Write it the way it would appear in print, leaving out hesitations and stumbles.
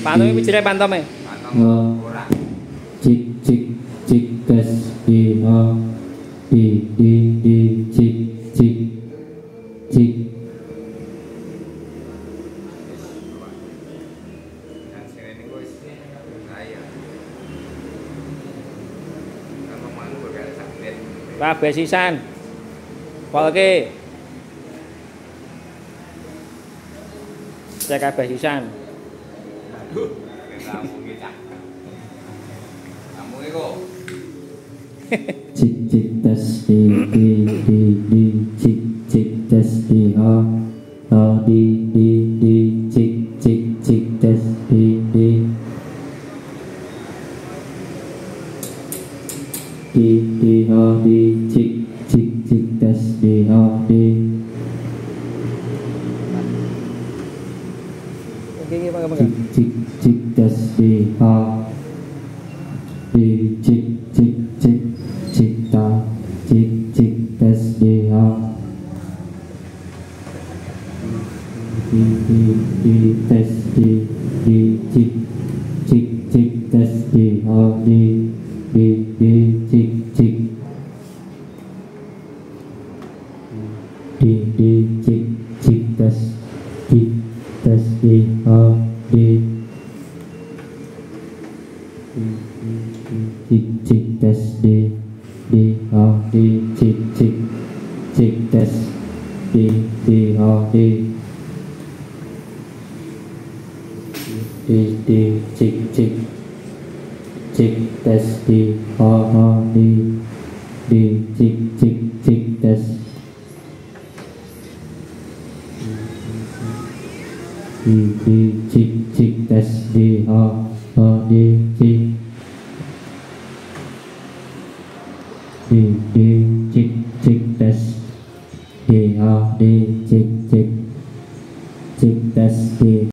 Pantomnya bicara pantomnya. Cik cik cik tes di cik cik cik. Pak besisan. Polke. Saya kabeh sisan. Cik cik tes di cik cik tes di di cik cik cik tes di cik cik cik tes di cik cik tes di cik cik cik cipta cik cik tes di tes di cik cik cik tes di cik cik cik cik tes di cik cik tes di cik cik cik tes di cik cik cik tes di cik cik cik tes cik cik tes di cik cik tes di cik cik cek tes D.